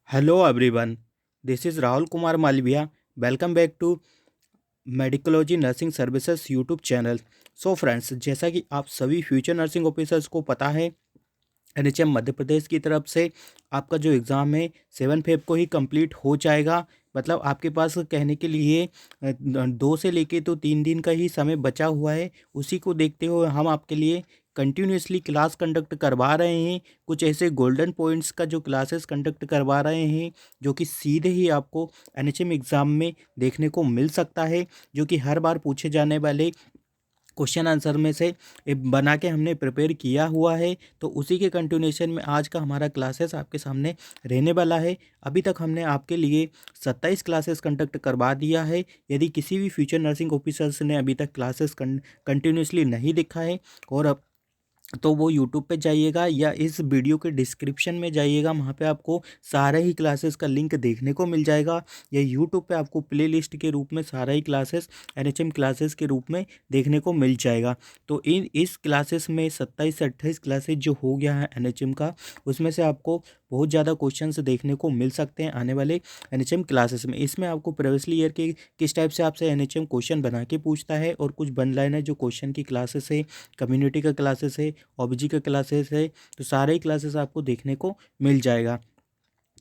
Hello everyone, this is Rahul Kumar Malviya. Welcome back to Medicology nursing services YouTube channel. So friends, जैसा कि आप सभी future nursing officers को पता है, एनएचएम मध्य प्रदेश की तरफ से आपका जो एग्ज़ाम है 7 फेब को ही कंप्लीट हो जाएगा। मतलब आपके पास कहने के लिए 2 से लेके तो 3 दिन का ही समय बचा हुआ है। उसी को देखते हुए हम आपके लिए कंटिन्यूसली क्लास कंडक्ट करवा रहे हैं। कुछ ऐसे गोल्डन पॉइंट्स का जो क्लासेस कंडक्ट करवा रहे हैं, जो कि सीधे ही आपको एनएचएम एग्ज़ाम में देखने को मिल सकता है, जो कि हर बार पूछे जाने वाले क्वेश्चन आंसर में से बना के हमने प्रिपेयर किया हुआ है। तो उसी के कंटिन्यूएशन में आज का हमारा क्लासेस आपके सामने रहने वाला है। अभी तक हमने आपके लिए 27 क्लासेस कंडक्ट करवा दिया है। यदि किसी भी फ्यूचर नर्सिंग ऑफिसर्स ने अभी तक क्लासेस कंटिन्यूसली नहीं देखा है, और अब तो वो यूट्यूब पे जाइएगा या इस वीडियो के डिस्क्रिप्शन में जाइएगा, वहाँ पे आपको सारे ही क्लासेस का लिंक देखने को मिल जाएगा। या यूट्यूब पे आपको प्लेलिस्ट के रूप में सारा ही क्लासेस एनएचएम क्लासेस के रूप में देखने को मिल जाएगा। तो इस क्लासेस में 27 से 28 क्लासेस जो हो गया है एनएचएम का, उसमें से आपको बहुत ज़्यादा क्वेश्चंस देखने को मिल सकते हैं आने वाले एनएचएम क्लासेस में। इसमें आपको प्रीवियसली ईयर के किस टाइप से आपसे एनएचएम क्वेश्चन बना के पूछता है, और कुछ वन लाइनर जो क्वेश्चन की क्लासेस है, कम्युनिटी का क्लासेस है, ओबीजी का क्लासेस है, तो सारे ही क्लासेस आपको देखने को मिल जाएगा।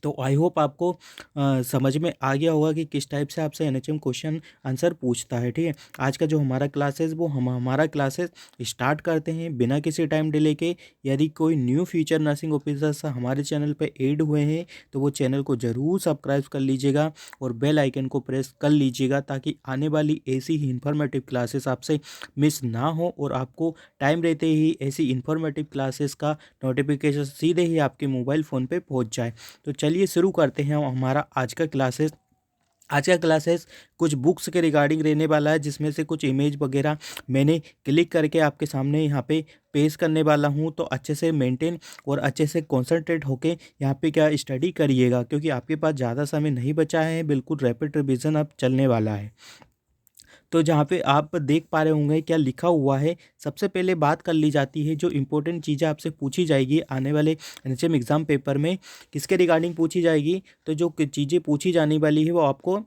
तो आई होप आपको समझ में आ गया होगा कि किस टाइप से आपसे एनएचएम क्वेश्चन आंसर पूछता है। ठीक है, आज का जो हमारा क्लासेस वो हमारा क्लासेस स्टार्ट करते हैं बिना किसी टाइम डिले के। यदि कोई न्यू फ्यूचर नर्सिंग ऑफिसर्स हमारे चैनल पे ऐड हुए हैं, तो वो चैनल को ज़रूर सब्सक्राइब कर लीजिएगा और बेल आइकन को प्रेस कर लीजिएगा, ताकि आने वाली ऐसी ही इंफॉर्मेटिव क्लासेस आपसे मिस ना हो, और आपको टाइम रहते ही ऐसी इंफॉर्मेटिव क्लासेस का नोटिफिकेशन सीधे ही आपके मोबाइल फ़ोन पे पहुंच जाए। तो चलिए शुरू करते हैं हमारा आज का क्लासेस। आज का क्लासेस कुछ बुक्स के रिगार्डिंग रहने वाला है, जिसमें से कुछ इमेज वगैरह मैंने क्लिक करके आपके सामने यहाँ पे पेश करने वाला हूँ। तो अच्छे से मेंटेन और अच्छे से कॉन्सेंट्रेट होके यहाँ पे क्या स्टडी करिएगा, क्योंकि आपके पास ज़्यादा समय नहीं बचा है। बिल्कुल रैपिड रिवीजन अब चलने वाला है। तो जहाँ पे आप देख पा रहे होंगे क्या लिखा हुआ है, सबसे पहले बात कर ली जाती है जो इंपॉर्टेंट चीज़ें आपसे पूछी जाएगी आने वाले एनएचएम एग्ज़ाम पेपर में, किसके रिगार्डिंग पूछी जाएगी। तो जो चीज़ें पूछी जाने वाली है वो आपको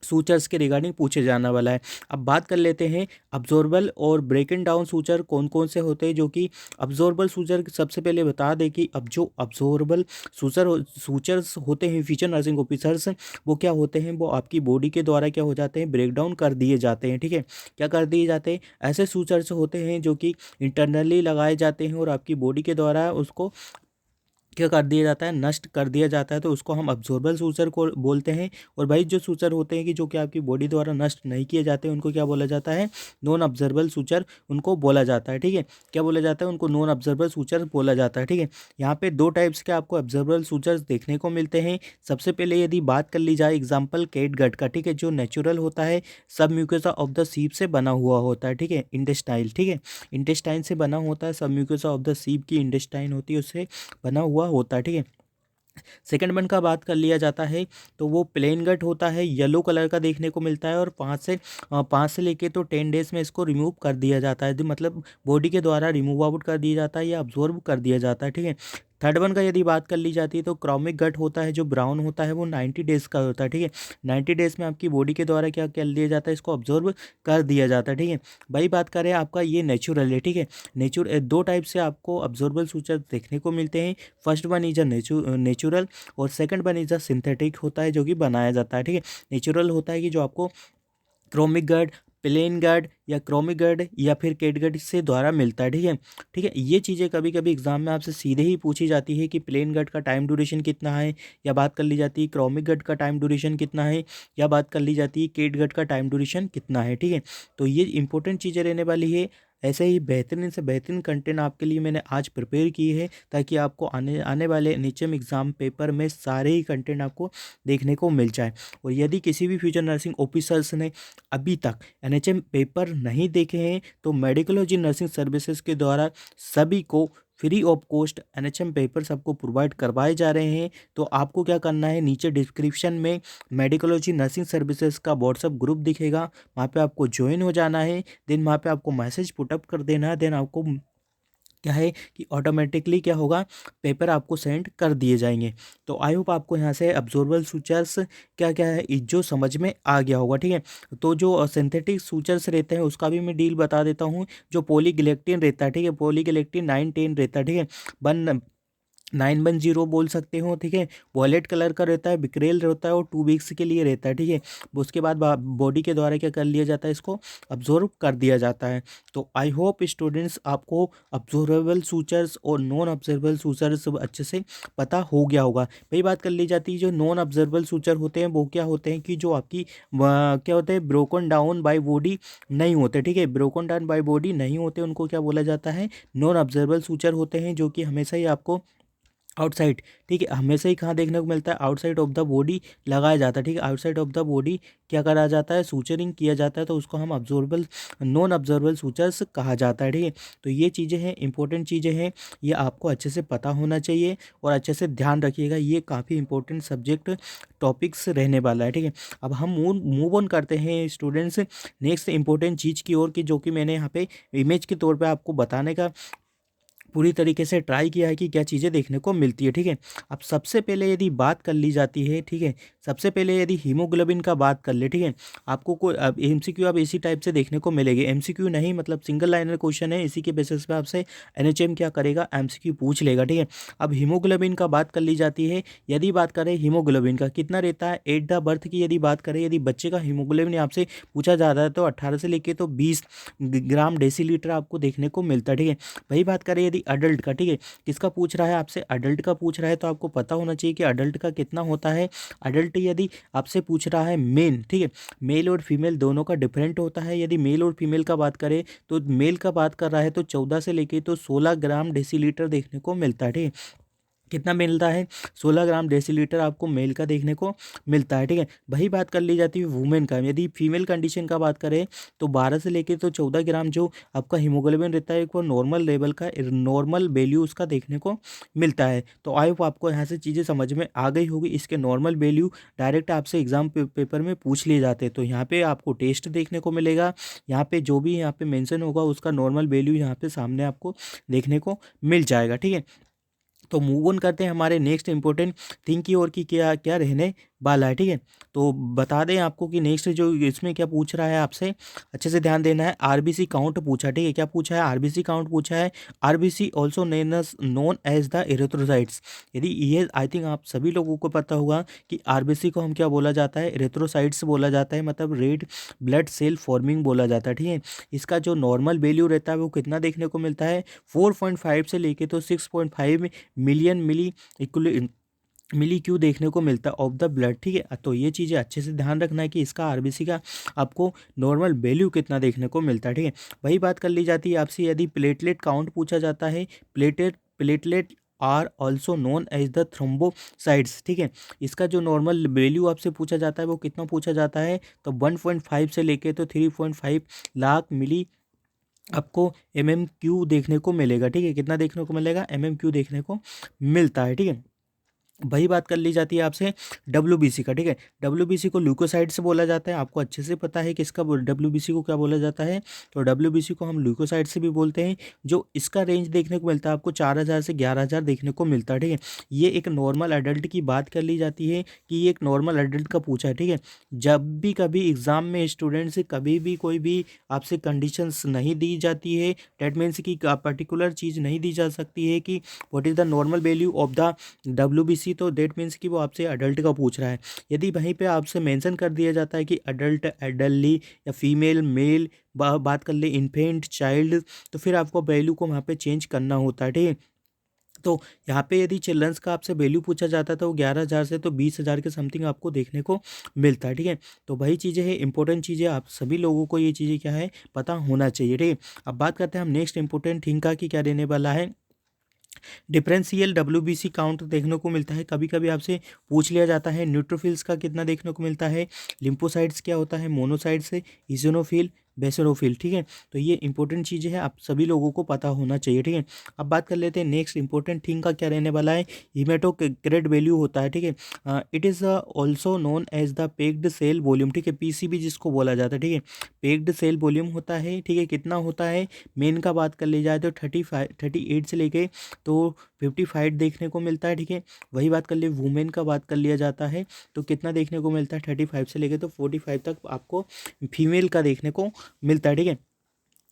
सूचर्स के रिगार्डिंग पूछे जाने वाला है। अब बात कर लेते हैं अब्जॉर्बल और ब्रेकन डाउन सूचर कौन कौन से होते हैं। जो कि अब्जॉर्बल सूचर सबसे पहले बता दें कि अब जो अब्जॉर्बल सूचर्स होते हैं फीचर नर्सिंग ऑफिसर्स, वो क्या होते हैं, वो आपकी बॉडी के द्वारा क्या हो जाते हैं, ब्रेक डाउन कर दिए जाते हैं। ठीक है, क्या कर दिए जाते हैं, ऐसे सूचर्स होते हैं जो कि इंटरनली लगाए जाते हैं और आपकी बॉडी के द्वारा उसको क्या कर दिया जाता है, नष्ट कर दिया जाता है। तो उसको हम अब्जॉर्बल सूचर को बोलते हैं। और भाई जो सूचर होते हैं कि जो कि आपकी बॉडी द्वारा नष्ट नहीं किए जाते हैं, उनको क्या बोला जाता है, नॉन ऑब्जर्बल सूचर उनको बोला जाता है। ठीक है, क्या बोला जाता है, उनको नॉन ऑब्जर्बल सूचर बोला जाता है। ठीक है, यहाँ पे दो टाइप्स के आपको ऑब्जर्बल सूचर्स देखने को मिलते हैं। सबसे पहले यदि बात कर ली जाए एग्जाम्पल कैटगट का, ठीक है, जो नेचुरल होता है, सब म्यूकोसा ऑफ द सीप से बना हुआ होता है। ठीक है, इंटेस्टाइल, ठीक है, इंटेस्टाइन से बना होता है, सब म्यूकोसा ऑफ द सीप की इंटेस्टाइन होती है, उससे बना हुआ होता है। ठीक है, सेकंड वन का बात कर लिया जाता है तो वो प्लेन गट होता है, येलो कलर का देखने को मिलता है, और 5 से लेके तो 10 डेज में इसको रिमूव कर दिया जाता है। मतलब बॉडी के द्वारा रिमूव आउट कर दिया जाता है या अब्जॉर्ब कर दिया जाता है। ठीक है, थर्ड वन का यदि बात कर ली जाती है तो क्रोमिक गट होता है, जो ब्राउन होता है, वो 90 डेज का होता है। ठीक है, 90 डेज में आपकी बॉडी के द्वारा क्या कर दिया जाता है, इसको ऑब्जर्व कर दिया जाता है। ठीक है, भाई बात करें आपका ये नेचुरल है। ठीक है, दो टाइप से आपको ऑब्जर्बल सूचर देखने को मिलते हैं। First one is a natural, और second one is a synthetic होता है, जो कि बनाया जाता है। ठीक है, नेचुरल होता है कि जो आपको क्रोमिक गार्ड, प्लेन गार्ड या क्रोमिक गार्ड या फिर कैट गार्ड से द्वारा मिलता है। ठीक है, ठीक है, ये चीज़ें कभी कभी एग्जाम में आपसे सीधे ही पूछी जाती है कि प्लेन गार्ड का टाइम ड्यूरेशन कितना है, या बात कर ली जाती है क्रोमिक गार्ड का टाइम ड्यूरेशन कितना है, या बात कर ली जाती है कैट गार्ड का टाइम ड्यूरेशन कितना है। ठीक है, तो ये इंपॉर्टेंट चीज़ें रहने वाली है। ऐसे ही बेहतरीन से बेहतरीन कंटेंट आपके लिए मैंने आज प्रिपेयर की है, ताकि आपको आने आने वाले एनएचएम एग्ज़ाम पेपर में सारे ही कंटेंट आपको देखने को मिल जाए। और यदि किसी भी फ्यूचर नर्सिंग ऑफिसर्स ने अभी तक एनएचएम पेपर नहीं देखे हैं, तो मेडिकोलॉजी नर्सिंग सर्विसेज के द्वारा सभी को free of cost NHM paper सबको प्रोवाइड करवाए जा रहे हैं। तो आपको क्या करना है, नीचे डिस्क्रिप्शन में मेडिकोलॉजी नर्सिंग सर्विसेज का व्हाट्सअप ग्रुप दिखेगा, वहाँ पे आपको ज्वाइन हो जाना है। देन वहाँ पे आपको मैसेज पुटअप कर देना है। देन आपको क्या है कि ऑटोमेटिकली क्या होगा, पेपर आपको सेंड कर दिए जाएंगे। तो आई होप आपको यहाँ से अब्जॉर्बल सूचर्स क्या क्या है जो समझ में आ गया होगा, ठीक है। तो जो सिंथेटिक सूचर्स रहते हैं उसका भी मैं डील बता देता हूँ। जो पॉलीगिलेक्टिन रहता है, ठीक है, पॉलीगिलेक्टिन 9-10 रहता है, ठीक है, वन 910 बोल सकते हो, ठीक है। वॉलेट कलर का रहता है, बिक्रेल रहता है और 2 वीक्स के लिए रहता है, ठीक है। उसके बाद बॉडी के द्वारा क्या कर लिया जाता है, इसको अब्जॉर्ब कर दिया जाता है। तो आई होप स्टूडेंट्स आपको अब्जॉर्बेबल सूचर्स और नॉन ऑब्जर्वेबल सूचर्स अच्छे से पता हो गया होगा। वही बात कर ली जाती है, जो नॉन ऑब्जर्वेबल सूचर होते हैं वो क्या होते हैं कि जो आपकी क्या होते हैं, ब्रोकन डाउन बाय बॉडी नहीं होते, ठीक है, ब्रोकन डाउन बाय बॉडी नहीं होते, उनको क्या बोला जाता है, नॉन ऑब्जर्वेबल सूचर होते हैं, जो कि हमेशा ही आपको आउटसाइड, ठीक है, हमेशा ही कहाँ देखने को मिलता है, आउटसाइड ऑफ द बॉडी लगाया जाता है, ठीक है, आउटसाइड ऑफ द बॉडी क्या करा जाता है, सूचरिंग किया जाता है, तो उसको हम ऑब्जर्वेबल नॉन ऑब्जर्वेबल सूचर्स कहा जाता है, ठीक है। तो ये चीज़ें हैं, इंपॉर्टेंट चीज़ें हैं, ये आपको अच्छे से पता होना चाहिए और अच्छे से ध्यान रखिएगा, ये काफ़ी इंपॉर्टेंट सब्जेक्ट टॉपिक्स रहने वाला है, ठीक है। अब हम मूव ऑन करते हैं स्टूडेंट्स नेक्स्ट इंपॉर्टेंट चीज़ की ओर, की जो कि मैंने यहाँ पे इमेज के तौर पे आपको बताने का पूरी तरीके से ट्राई किया है कि क्या चीज़ें देखने को मिलती है, ठीक है। अब सबसे पहले यदि बात कर ली जाती है, ठीक है, सबसे पहले यदि हीमोग्लोबिन का बात कर ले, ठीक है, आपको कोई अब एमसीक्यू अब इसी टाइप से देखने को मिलेगी, एमसीक्यू नहीं मतलब सिंगल लाइनर क्वेश्चन है, इसी के बेसिस पे आपसे एनएचएम क्या करेगा, एमसीक्यू पूछ लेगा, ठीक है। अब हीमोग्लोबिन का बात कर ली जाती है, यदि बात करें हीमोग्लोबिन का कितना रहता है एट द बर्थ की, यदि बात करें, यदि बच्चे का हीमोग्लोबिन आपसे पूछा जाता है तो 18 से लेके तो 20 ग्राम डेसीलीटर आपको देखने को मिलता है, ठीक है। वही बात करें यदि अडल्ट का, ठीक है, किसका पूछ रहा है आपसे, अडल्ट का पूछ रहा है, तो आपको पता होना चाहिए कि अडल्ट का कितना होता है। अडल्ट यदि आपसे पूछ रहा है मेल, ठीक है, मेल और फीमेल दोनों का डिफरेंट होता है। यदि मेल और फीमेल का बात करें तो मेल का बात कर रहा है तो 14 से लेके तो 16 ग्राम डेसीलीटर देखने को मिलता है, ठीक है। कितना मिलता है, 16 ग्राम डेसीलीटर आपको मेल का देखने को मिलता है, ठीक है। वही बात कर ली जाती है वुमेन का, यदि फीमेल कंडीशन का बात करें तो 12 से लेकर तो 14 ग्राम जो आपका हीमोग्लोबिन रहता है वो नॉर्मल लेवल का, नॉर्मल वैल्यू उसका देखने को मिलता है। तो आई होप आपको यहाँ से चीज़ें समझ में आ गई होगी। इसके नॉर्मल वैल्यू डायरेक्ट आपसे एग्जाम पेपर में पूछ लिए जाते हैं, तो यहाँ पे आपको टेस्ट देखने को मिलेगा, यहाँ पे जो भी यहाँ पे मेंशन होगा उसका नॉर्मल वैल्यू यहाँ पे सामने आपको देखने को मिल जाएगा, ठीक है। तो मूव ऑन करते हैं हमारे नेक्स्ट इंपॉर्टेंट थिंग की ओर, की क्या क्या रहने वाला है, ठीक है। तो बता दें आपको कि नेक्स्ट जो इसमें क्या पूछ रहा है आपसे, अच्छे से ध्यान देना है, आरबीसी काउंट पूछा, ठीक है, क्या पूछा है, आरबीसी काउंट पूछा है। RBC also known as the erythrocytes, यदि ये आई थिंक आप सभी लोगों को पता होगा कि आरबीसी को हम क्या बोला जाता है, एरिथ्रोसाइट्स बोला जाता है, मतलब रेड ब्लड सेल फॉर्मिंग बोला जाता है, ठीक है। इसका जो नॉर्मल वैल्यू रहता है वो कितना देखने को मिलता है, 4.5 से लेके तो 6.5 मिलियन मिली क्यू देखने को मिलता है ऑफ द ब्लड, ठीक है। तो ये चीज़ें अच्छे से ध्यान रखना है कि इसका आरबीसी का आपको नॉर्मल वैल्यू कितना देखने को मिलता है, ठीक है। वही बात कर ली जाती है आपसे यदि प्लेटलेट काउंट पूछा जाता है, platelet are also known as the thrombocytes, ठीक है। इसका जो नॉर्मल वैल्यू आपसे पूछा जाता है वो कितना पूछा जाता है, तो 1.5 से लेके तो 3.5 लाख मिली आपको MMQ देखने को मिलेगा, ठीक है, कितना देखने को मिलेगा, MMQ देखने को मिलता है, ठीक है। वही बात कर ली जाती है आपसे डब्ल्यूबीसी का, ठीक है। डब्ल्यूबीसी को ल्यूकोसाइड से बोला जाता है, आपको अच्छे से पता है कि इसका डब्ल्यूबीसी को क्या बोला जाता है, तो डब्ल्यूबीसी को हम ल्यूकोसाइड से भी बोलते हैं। जो इसका रेंज देखने को मिलता है आपको 4000 से 11000 देखने को मिलता है, ठीक है। ये एक नॉर्मल अडल्ट की बात कर ली जाती है कि ये एक नॉर्मल अडल्ट का पूछा है, ठीक है। जब भी कभी एग्जाम में स्टूडेंट से कभी भी कोई भी आपसे कंडीशंस नहीं दी जाती है, डेट मीन्स की पर्टिकुलर चीज़ नहीं दी जा सकती है कि what is the normal value of the WBC, तो डेट मीन्स कि वो आपसे अडल्ट का पूछ रहा है। यदि वहीं पे आपसे मेंशन कर दिया जाता है कि अडल्ट, एडल्टली या फीमेल, मेल, बात कर ले इन्फेंट, चाइल्ड, तो फिर आपको वैल्यू को वहाँ पे चेंज करना होता है, ठीक है। तो यहाँ पे यदि चिल्ड्रंस का आपसे वैल्यू पूछा जाता है तो 11,000 से तो 20,000 के समथिंग आपको देखने को मिलता है, ठीक है। तो वही चीज़ें हैं, इंपॉर्टेंट चीज़ें, आप सभी लोगों को ये चीज़ें क्या है पता होना चाहिए, ठीक है। अब बात करते हैं हम नेक्स्ट इंपॉर्टेंट थिंग का कि क्या रहने वाला है, डिफरेंशियल डब्ल्यूबीसी काउंट देखने को मिलता है, कभी कभी आपसे पूछ लिया जाता है। न्यूट्रोफिल्स का कितना देखने को मिलता है, लिम्फोसाइट्स क्या होता है, मोनोसाइट्स, इजोनोफिल, बेसोरोफिल, ठीक है। तो ये इंपॉर्टेंट चीज़ें हैं, आप सभी लोगों को पता होना चाहिए, ठीक है। अब बात कर लेते हैं नेक्स्ट इंपॉर्टेंट थिंग का क्या रहने वाला है, हीमेटोक्रेट वैल्यू होता है, ठीक है। It is also known as the packed cell volume, ठीक है, पीसीबी जिसको बोला जाता है, ठीक है। पेक्ड सेल वॉल्यूम होता है, ठीक है, कितना होता है, मेन का बात कर ली जाए तो 38 से लेके तो 55 देखने को मिलता है, ठीक है। वही बात कर लिए वुमेन का बात कर लिया जाता है तो कितना देखने को मिलता है, 35 से लेके तो 45 तक आपको फीमेल का देखने को मिलता है, ठीक है।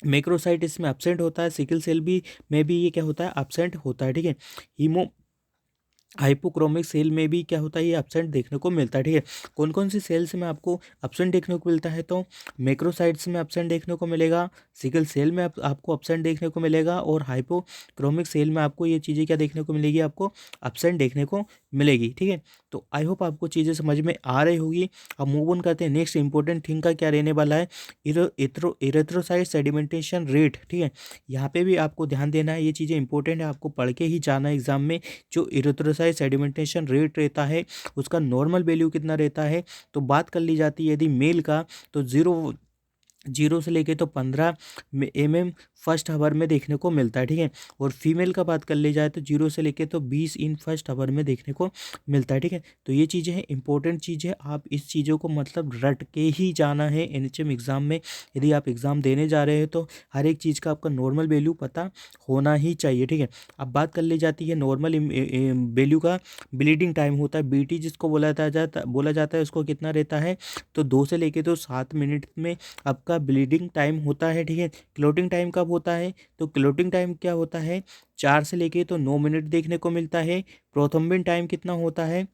मैक्रोसाइट इसमें एब्सेंट होता है, सिकल सेल भी में भी ये क्या होता है, एब्सेंट होता है, ठीक है। हीमो हाइपोक्रोमिक सेल में भी क्या होता है, ये एब्सेंट देखने को मिलता है, ठीक है। कौन कौन सी सेल्स में आपको एब्सेंट देखने को मिलता है, तो मैक्रोसाइट्स में एब्सेंट देखने को मिलेगा, सिकल सेल में आपको एब्सेंट देखने को मिलेगा, और हाइपोक्रोमिक सेल में आपको ये चीज़ें क्या देखने को मिलेगी, आपको एब्सेंट देखने को मिलेगी, ठीक है। तो आई होप आपको चीज़ें समझ में आ रही होगी। अब मूव ऑन करते हैं नेक्स्ट इंपॉर्टेंट थिंग का क्या रहने वाला है, इरेथ्रोसाइट सेडिमेंटेशन रेट, ठीक है। यहाँ पे भी आपको ध्यान देना है, ये चीज़ें इंपॉर्टेंट है, आपको पढ़ के ही जाना है एग्जाम में। जो इरेथ्रोसाइट सेडिमेंटेशन रेट रहता है उसका नॉर्मल वैल्यू कितना रहता है, तो बात कर ली जाती है यदि मेल का तो 0 से लेके तो 15 mm फर्स्ट हावर में देखने को मिलता है, ठीक है। और फीमेल का बात कर ली जाए तो 0 से लेके तो 20 इन फर्स्ट हावर में देखने को मिलता है, ठीक है। तो ये चीज़ें हैं, इंपॉर्टेंट चीज़ है, आप इस चीज़ों को मतलब रट के ही जाना है एनएचएम एग्ज़ाम में। यदि आप एग्ज़ाम देने जा रहे हो तो हर एक चीज़ का आपका नॉर्मल वैल्यू पता होना ही चाहिए, ठीक है। अब बात कर ली जाती है नॉर्मल वैल्यू का, ब्लीडिंग टाइम होता है बीटी जिसको बोला जाता है, उसको कितना रहता है, तो 2 से लेके तो 7 मिनट में आपका ब्लीडिंग टाइम होता है, ठीक है। क्लोटिंग टाइम कब होता है, तो क्लोटिंग टाइम क्या होता है, 4 से लेके तो 9 मिनट देखने को मिलता है। प्रोथ्रोम्बिन टाइम कितना होता है,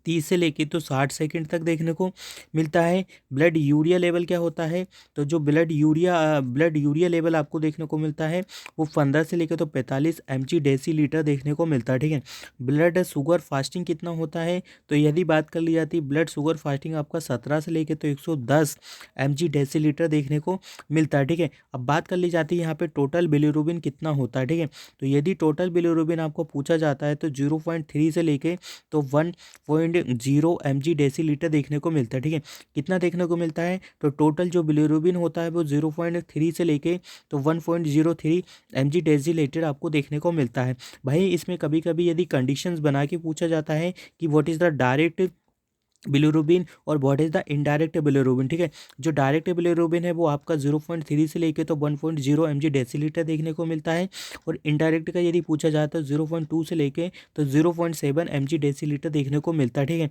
30 से लेके तो 60 सेकंड तक देखने को मिलता है। ब्लड यूरिया लेवल क्या होता है, तो जो ब्लड यूरिया लेवल आपको देखने को मिलता है वो 15 से लेके तो 45 mg/dL देखने को मिलता है, ठीक है। ब्लड शुगर फास्टिंग कितना होता है, तो यदि बात कर ली जाती है ब्लड शुगर फास्टिंग आपका 17 से लेके तो 110 mg/dL देखने को मिलता है, ठीक है। अब बात कर ली जाती है यहाँ पे टोटल बिलिरुबिन कितना होता है, ठीक है। तो यदि टोटल बिलिरुबिन आपको पूछा जाता है तो 0.3 से लेके तो 1.0 mg/dL देखने को मिलता है, ठीक है। कितना देखने को मिलता है, तो टोटल जो बिलिरुबिन होता है वो 0.3 से लेके तो 1.03 mg/dL आपको देखने को मिलता है। भाई इसमें कभी कभी यदि कंडीशंस बना के पूछा जाता है कि what is the direct bilirubin और what is the indirect bilirubin, ठीक है। जो डायरेक्ट बिलिरुबिन है वो आपका 0.3 से लेके तो 1.0 mg/dL देखने को मिलता है, और इनडायरेक्ट का यदि पूछा जाए तो 0.2 से लेके तो 0.7 mg/dL देखने को मिलता है, ठीक है।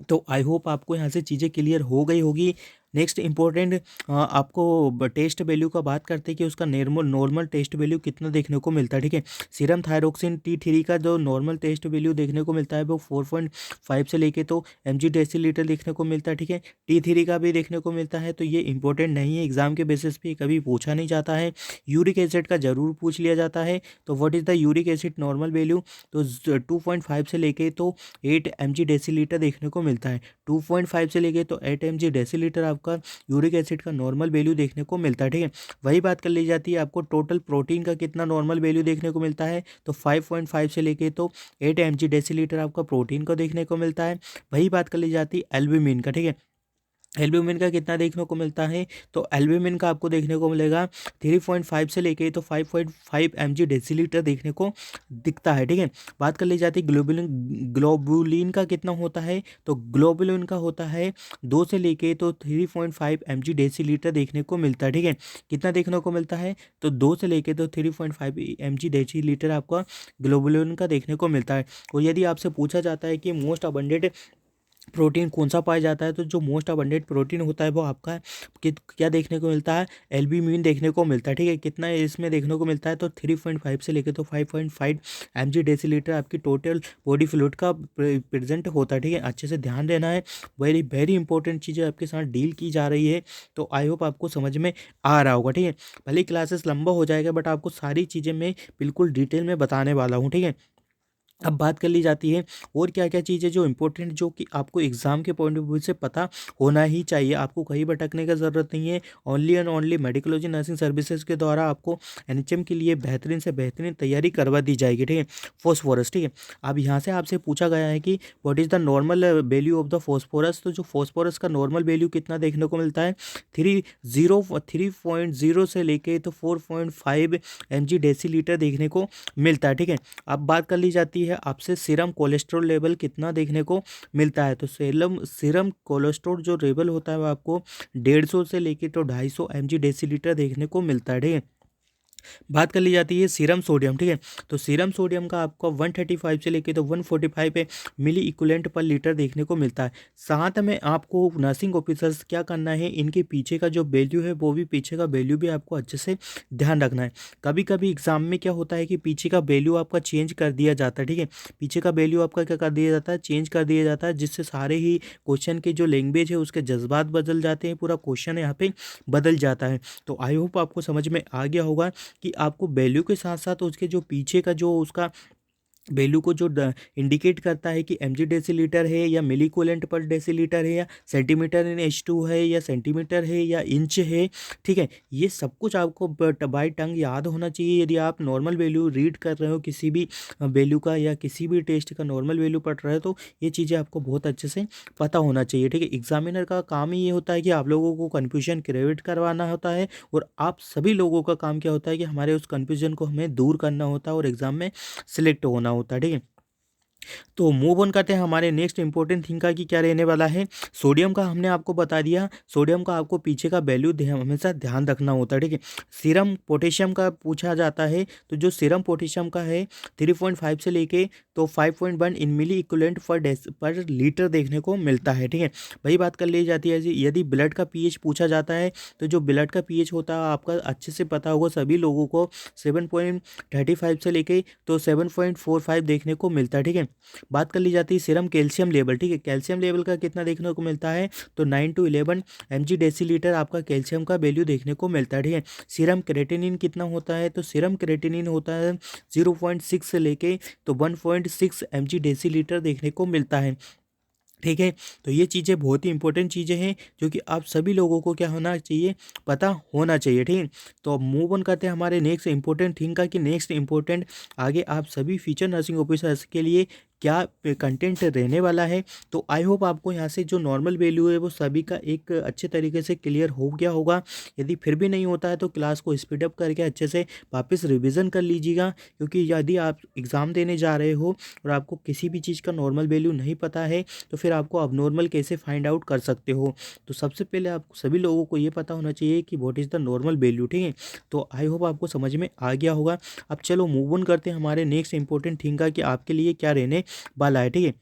तो आई होप आपको यहाँ से चीज़ें क्लियर हो गई होगी। नेक्स्ट इंपॉर्टेंट आपको टेस्ट वैल्यू का बात करते हैं कि उसका नॉर्मल टेस्ट वैल्यू कितना देखने को मिलता है, ठीक है। सीरम थायरोक्सिन T3 का जो नॉर्मल टेस्ट वैल्यू देखने को मिलता है वो 4.5 से लेके तो mg/dL देखने को मिलता है, ठीक है। T3 का भी देखने को मिलता है, तो ये इंपॉर्टेंट नहीं है, एग्जाम के बेसिस पे कभी पूछा नहीं जाता है। यूरिक एसिड का जरूर पूछ लिया जाता है, तो what is the uric acid normal value, तो 2.5 से लेके तो 8 mg/dL देखने को मिलता है। 2.5 से लेके तो 8 mg/dL आपका यूरिक एसिड का नॉर्मल वैल्यू देखने को मिलता है, ठीक है। वही बात कर ली जाती है आपको टोटल प्रोटीन का कितना नॉर्मल वैल्यू देखने को मिलता है, तो 5.5 से लेके तो 8 mg/dL आपका प्रोटीन को देखने को मिलता है। वही बात कर ली जाती है एल्ब्यूमिन का, ठीक है। एल्ब्यूमिन का कितना देखने को मिलता है, तो एल्ब्यूमिन का आपको देखने को मिलेगा 3.5 से लेके तो 5.5 mg/dL देखने को दिखता है, ठीक है। बात कर ली जाती है ग्लोबुलिन का कितना होता है, तो ग्लोबुलिन का होता है 2 से लेके तो 3.5 mg/dL देखने को मिलता है, ठीक है। कितना देखने को मिलता है, तो 2 से लेके तो 3.5 mg/dL आपका ग्लोबुलिन का देखने को मिलता है। और यदि आपसे पूछा जाता है कि मोस्ट अबंडेंट प्रोटीन कौन सा पाया जाता है, तो जो मोस्ट अबंडेंट प्रोटीन होता है वो आपका क्या देखने को मिलता है, एल्ब्यूमिन देखने को मिलता है, ठीक है। कितना इसमें देखने को मिलता है, तो 3.5 से लेकर तो 5.5 mg/dL आपकी टोटल बॉडी फ्लूइड का प्रेजेंट होता है, ठीक है। अच्छे से ध्यान देना है, वेरी वेरी इंपॉर्टेंट चीज़ें आपके साथ डील की जा रही है, तो आई होप आपको समझ में आ रहा होगा, ठीक है। भले क्लासेस लंबा हो जाएगा बट आपको सारी चीज़ें मैं बिल्कुल डिटेल में बताने वाला हूँ, ठीक है। अब बात कर ली जाती है और क्या-क्या चीज़ें जो इम्पोर्टेंट जो कि आपको एग्ज़ाम के पॉइंट ऑफ व्यू से पता होना ही चाहिए। आपको कहीं भटकने का ज़रूरत नहीं है। Only and only Medicology nursing services के द्वारा आपको एनएचएम के लिए बेहतरीन से बेहतरीन तैयारी करवा दी जाएगी, ठीक है? फास्फोरस, ठीक है? अब यहाँ से आपसे पूछा गया है कि what is the normal value of the phosphorus? तो जो फास्फोरस का नॉर्मल वैल्यू कितना देखने को मिलता है? 3.0 से लेके तो 4.5 एमजी डेसीलीटर देखने को मिलता है, ठीक है? अब बात कर ली जाती है आपसे सीरम कोलेस्ट्रॉल लेवल कितना देखने को मिलता है। तो सीरम सीरम कोलेस्ट्रॉल जो लेवल होता है वो आपको 150 से लेके तो 250 एमजी डेसीलीटर देखने को मिलता है, ठीक है? बात कर ली जाती है सीरम सोडियम, ठीक है? तो सीरम सोडियम का आपको 135 से लेके तो 145 पे मिली इक्विवेलेंट पर लीटर देखने को मिलता है। साथ में आपको नर्सिंग ऑफिसर्स क्या करना है, इनके पीछे का जो वैल्यू है वो भी पीछे का वैल्यू भी आपको अच्छे से ध्यान रखना है। कभी-कभी एग्ज़ाम में क्या होता है कि पीछे का वैल्यू आपका चेंज कर दिया जाता है, ठीक है? पीछे का वैल्यू आपका क्या कर दिया जाता है, चेंज कर दिया जाता है, जिससे सारे ही क्वेश्चन के जो लैंग्वेज है उसके जज़्बात बदल जाते हैं, पूरा क्वेश्चन यहाँ पे बदल जाता है। तो आई होप आपको समझ में आ गया होगा कि आपको वैल्यू के साथ-साथ उसके जो पीछे का जो उसका वैल्यू को जो इंडिकेट करता है कि एमजी डेसीलीटर है या मिलीकोलेंट पर डेसीलीटर है या सेंटीमीटर इन H2 है या सेंटीमीटर है या इंच है, ठीक है? ये सब कुछ आपको बाय टंग याद होना चाहिए। यदि आप नॉर्मल वैल्यू रीड कर रहे हो किसी भी वैल्यू का या किसी भी टेस्ट का नॉर्मल वैल्यू पढ़ रहे हो तो ये चीज़ें आपको बहुत अच्छे से पता होना चाहिए, ठीक है? एग्जामिनर का काम ही ये होता है कि आप लोगों को कन्फ्यूजन क्रिएट करवाना होता है और आप सभी लोगों का काम क्या होता है कि हमारे उस कन्फ्यूजन को हमें दूर करना होता है और एग्ज़ाम में सिलेक्ट होना होता है, ठीक है? तो मूव ऑन करते हैं हमारे नेक्स्ट इंपॉर्टेंट थिंग का कि क्या रहने वाला है। सोडियम का हमने आपको बता दिया, सोडियम का आपको पीछे का वैल्यू हमेशा ध्यान रखना होता है, ठीक है? सीरम पोटेशियम का पूछा जाता है, तो जो सीरम पोटेशियम का है 3.5 से लेके तो 5.1 इन मिली इक्विवेलेंट पर लीटर देखने को मिलता है, ठीक है? वही बात कर ली जाती है यदि ब्लड का पीएच पूछा जाता है तो जो ब्लड का पीएच होता है आपका अच्छे से पता होगा सभी लोगों को 7.35 से लेके तो 7.45 देखने को मिलता है, ठीक है? बात कर ली जाती है सीरम कैल्शियम लेवल, ठीक है? कैल्शियम लेवल का कितना देखने को मिलता है तो 9 टू 11 एमजी डेसीलीटर आपका कैल्शियम का वैल्यू देखने को मिलता है, ठीक है? सीरम क्रेटिनिन कितना होता है तो सीरम क्रेटिनिन होता है 0.6 से लेके तो 1.6 एमजी डेसीलीटर देखने को मिलता है, ठीक है? तो ये चीज़ें बहुत ही इंपॉर्टेंट चीज़ें हैं जो कि आप सभी लोगों को क्या होना चाहिए, पता होना चाहिए, ठीक है? तो अब मूव ऑन करते हैं हमारे नेक्स्ट इंपॉर्टेंट थिंग का कि नेक्स्ट इंपॉर्टेंट आगे आप सभी फ्यूचर नर्सिंग ऑफिसर्स के लिए क्या कंटेंट रहने वाला है। तो आई होप आपको यहाँ से जो नॉर्मल वैल्यू है वो सभी का एक अच्छे तरीके से क्लियर हो गया होगा। यदि फिर भी नहीं होता है तो क्लास को स्पीड अप करके अच्छे से वापस रिवीजन कर लीजिएगा, क्योंकि यदि आप एग्ज़ाम देने जा रहे हो और आपको किसी भी चीज़ का नॉर्मल वैल्यू नहीं पता है तो फिर आपको अबनॉर्मल कैसे फाइंड आउट कर सकते हो। तो सबसे पहले आप सभी लोगों को ये पता होना चाहिए कि what is the normal value, ठीक है? तो आई होप आपको समझ में आ गया होगा। अब चलो मूव ऑन करते हैं हमारे नेक्स्ट इंपॉर्टेंट थिंग का कि आपके लिए क्या रहने वाला है, ठीक है?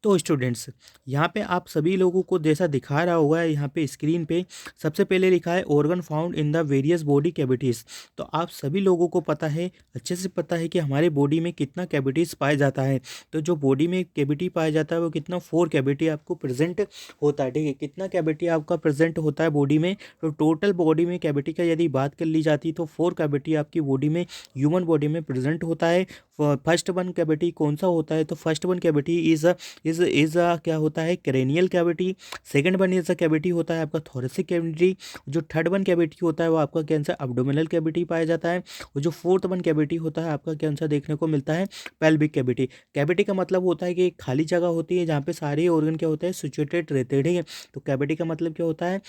तो स्टूडेंट्स, यहाँ पे आप सभी लोगों को जैसा दिखा रहा होगा यहाँ पे स्क्रीन पे सबसे पहले लिखा है organ found in the various body cavities. तो आप सभी लोगों को पता है, अच्छे से पता है कि हमारे बॉडी में कितना कैविटीज़ पाया जाता है। तो जो बॉडी में कैविटी पाया जाता है वो कितना 4 कैविटी आपको प्रेजेंट होता है, ठीक है? कितना कैविटी आपका प्रेजेंट होता है बॉडी में, तो टोटल बॉडी में कैविटी का यदि बात कर ली जाती तो 4 कैविटी आपकी बॉडी में, ह्यूमन बॉडी में प्रेजेंट होता है। फर्स्ट वन कैविटी कौन सा होता है तो फर्स्ट वन कैविटी इज क्या होता है, cranial cavity. Second one is a cavity होता है आपका थोरेसिक कैविटी। जो थर्ड वन कैविटी होता है वो आपका कैंसर अब्डोमिनल कैविटी पाया जाता है। और जो फोर्थ वन कैविटी होता है आपका कैंसर देखने को मिलता है पेल्विक कैविटी। कैविटी का मतलब होता है कि एक खाली जगह होती है जहाँ पे सारे ऑर्गन क्या होते हैं, सिचुएटेड रहते हैं, ठीक है? तो कैविटी का मतलब क्या होता है,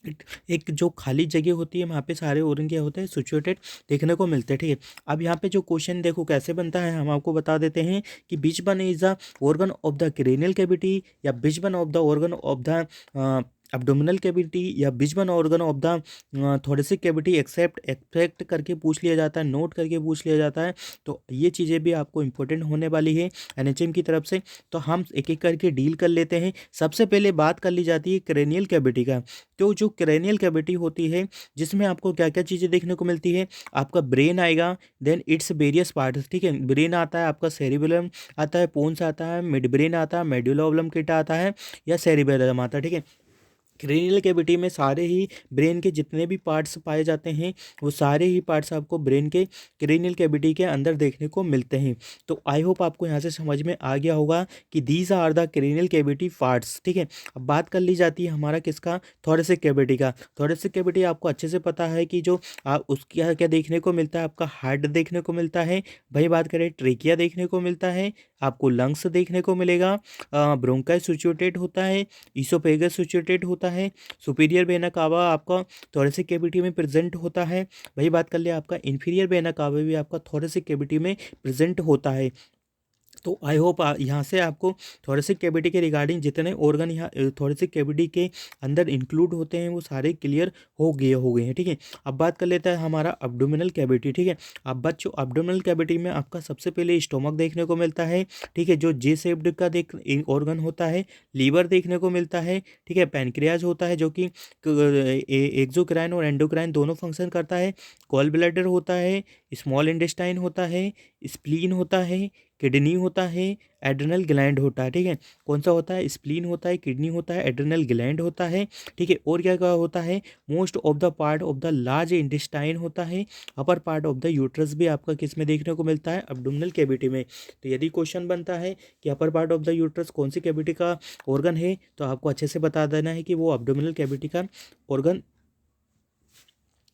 एक एक जो खाली जगह होती है वहाँ पे सारे ऑर्गन क्या होते हैं, सिचुएटेड देखने को मिलते हैं, ठीक है? अब यहाँ पे जो क्वेश्चन देखो कैसे बनता है, हम आपको बता देते हैं कि which one is the organ of the cranial cavity या which one of the organ of the abdominal cavity या which one organ of the thoracic cavity except करके पूछ लिया जाता है, नोट करके पूछ लिया जाता है। तो ये चीज़ें भी आपको इंपॉर्टेंट होने वाली है एनएचएम की तरफ से। तो हम एक एक करके डील कर लेते हैं। सबसे पहले बात कर ली जाती है क्रेनियल कैविटी का। तो जो क्रेनियल कैविटी होती है जिसमें आपको क्या क्या चीज़ें देखने को मिलती है, आपका ब्रेन आएगा, देन इट्स वेरियस पार्ट्स, ठीक है? ब्रेन आता है, आपका सेरिबेलम आता है, पोन्स आता है, मिड ब्रेन आता है, मेडुला ऑब्लंगेटा आता है या सेरिबेलम आता है, ठीक है? क्रेनियल कैविटी में सारे ही ब्रेन के जितने भी पार्ट्स पाए जाते हैं वो सारे ही पार्ट्स आपको ब्रेन के क्रेनियल कैविटी के अंदर देखने को मिलते हैं। तो आई होप आपको यहाँ से समझ में आ गया होगा कि these are the cranial cavity parts. ठीक है, अब बात कर ली जाती है हमारा किसका, थोरेसिक कैविटी का। थोरेसिक कैविटी आपको अच्छे से पता है कि जो उसकी क्या क्या देखने को मिलता है, आपका हार्ट देखने को मिलता है, भाई बात करें ट्रेकिया देखने को मिलता है, आपको लंग्स देखने को मिलेगा, ब्रोंकाई सिचुएटेड होता है, इसोफेगस सिचुएटेड होता है, सुपीरियर वेना कावा आपका थोरेसिक कैविटी में प्रेजेंट होता है। वही बात कर ले आपका इन्फीरियर वेना कावा भी आपका थोरेसिक कैविटी में प्रेजेंट होता है। तो आई होप यहाँ से आपको थोरेसिक कैविटी के रिगार्डिंग जितने ऑर्गन यहाँ थोरेसिक कैविटी के अंदर इंक्लूड होते हैं वो सारे क्लियर हो गए हैं। ठीक है, अब बात कर लेता है हमारा अब्डोमिनल कैविटी। ठीक है, अब बच्चों अब्डोमिनल कैविटी में आपका सबसे पहले स्टोमक देखने को मिलता है। ठीक है, जो जे शेप्ड का ऑर्गन होता है, लीवर देखने को मिलता है। ठीक है, पैनक्रियाज होता है जो कि एक्सोक्राइन और एंडोक्राइन दोनों फंक्शन करता है। गॉल ब्लैडर होता है, स्मॉल इंटेस्टाइन होता है, स्प्लीन होता है, किडनी होता है, एड्रिनल ग्लैंड होता है। ठीक है, कौन सा होता है, स्प्लीन होता है, किडनी होता है, एड्रिनल ग्लैंड होता है। ठीक है, और क्या क्या होता है, most of the part of the large intestine होता है। अपर पार्ट ऑफ द यूट्रस भी आपका किस में देखने को मिलता है, अब्डोमिनल कैविटी में। तो यदि क्वेश्चन बनता है कि अपर पार्ट ऑफ द यूट्रस कौन सी कैविटी का ऑर्गन है, तो आपको अच्छे से बता देना है कि वो अब्डोमिनल कैविटी का ऑर्गन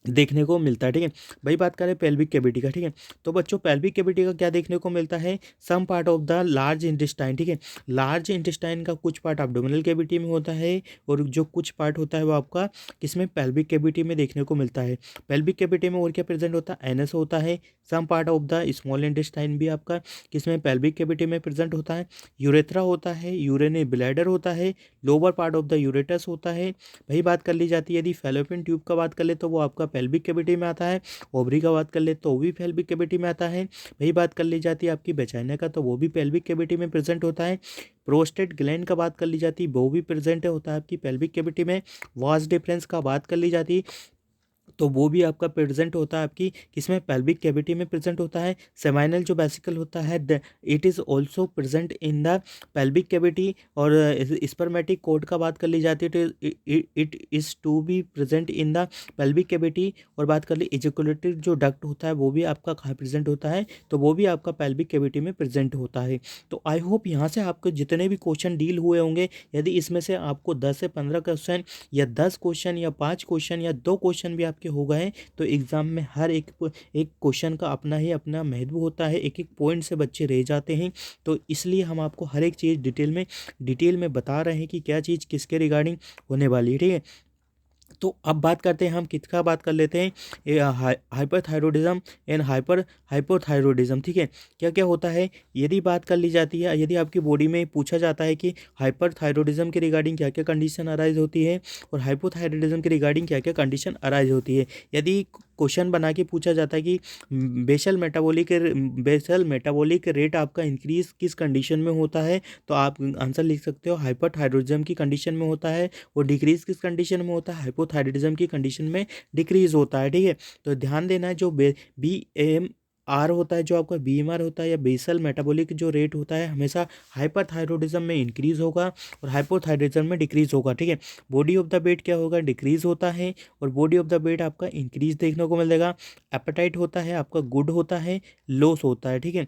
देखने को मिलता है। ठीक है, भाई बात करें पेल्विक कैविटी का। ठीक है, तो बच्चों पेल्विक कैविटी का क्या देखने को मिलता है, some part of the large intestine. ठीक है, लार्ज इंटेस्टाइन का कुछ पार्ट अब्डोमिनल कैविटी में होता है और जो कुछ पार्ट होता है वो आपका किसमें, पेल्विक कैविटी में देखने को मिलता है। पेल्विक कैविटी में और क्या प्रेजेंट होता है, एनस होता है। Some part of the small intestine भी आपका किसमें, पेल्विक कैविटी में प्रेजेंट होता है। यूरेथ्रा होता है, यूरेनी ब्लैडर होता है, लोअर पार्ट ऑफ द यूरेटस होता है। वही बात कर ली जाती है यदि फैलोपियन ट्यूब का बात कर ले तो वो आपका पेल्विक कैविटी में आता है। ओवरी का बात कर ले तो वो भी पेल्विक कैविटी में आता है। वही बात कर ली जाती है आपकी वेजाइना का, तो वो भी पेल्विक कैविटी में प्रेजेंट होता है। प्रोस्टेट ग्लैंड का बात कर ली जाती है वो भी प्रेजेंट होता है आपकी पेल्विक कैविटी में। वास डिफरेंस का बात कर ली जाती है तो वो भी आपका प्रेजेंट होता है आपकी किसमें, पेल्विक कैविटी में प्रेजेंट होता है। सेमाइनल जो वेसिकल होता है it is also present in the pelvic cavity. और स्पर्मेटिक कोड का बात कर ली जाती है तो it is to be present in the pelvic cavity. और बात कर ली इजैकुलेटरी जो डक्ट होता है वो भी आपका कहाँ प्रेजेंट होता है, तो वो भी आपका पेल्विक कैविटी में प्रेजेंट होता है। तो आई होप यहाँ से आपको जितने भी क्वेश्चन डील हुए होंगे, यदि इसमें से आपको 10 से 15 क्वेश्चन या 10 क्वेश्चन या 5 क्वेश्चन या 2 क्वेश्चन भी आपके हो गए, तो एग्ज़ाम में हर एक क्वेश्चन का अपना ही अपना महत्व होता है। एक एक पॉइंट से बच्चे रह जाते हैं, तो इसलिए हम आपको हर एक चीज़ डिटेल में बता रहे हैं कि क्या चीज़ किसके रिगार्डिंग होने वाली है। ठीक है, तो अब बात करते हैं हम किसका बात कर लेते हैं, हाइपरथायरॉयडिज्म एंड हाइपोथायरॉयडिज्म। ठीक है, क्या क्या होता है यदि बात कर ली जाती है, यदि आपकी बॉडी में पूछा जाता है कि हाइपरथायरॉयडिज्म के रिगार्डिंग क्या क्या कंडीशन अराइज होती है और हाइपोथायरॉयडिज्म के रिगार्डिंग क्या क्या कंडीशन अराइज होती है। यदि क्वेश्चन बना के पूछा जाता है कि बेसल मेटाबॉलिक रेट आपका इंक्रीज किस कंडीशन में होता है, तो आप आंसर लिख सकते हो हाइपरथायरॉयडिज्म की कंडीशन में होता है। वो डिक्रीज किस कंडीशन में होता है, हाइपोथायरॉयडिज्म की कंडीशन में डिक्रीज होता है। ठीक है, तो ध्यान देना है जो BAMR होता है, जो आपका BMR होता है या बेसल मेटाबॉलिक जो रेट होता है हमेशा हाइपरथायरॉयडिज्म में इंक्रीज होगा और हाइपोथायरॉयडिज्म में डिक्रीज होगा। ठीक है, बॉडी ऑफ द वेट क्या होगा, डिक्रीज होता है और बॉडी ऑफ द वेट आपका इंक्रीज देखने को मिलेगा। एपेटाइट होता है आपका गुड होता है, लॉस होता है। ठीक है,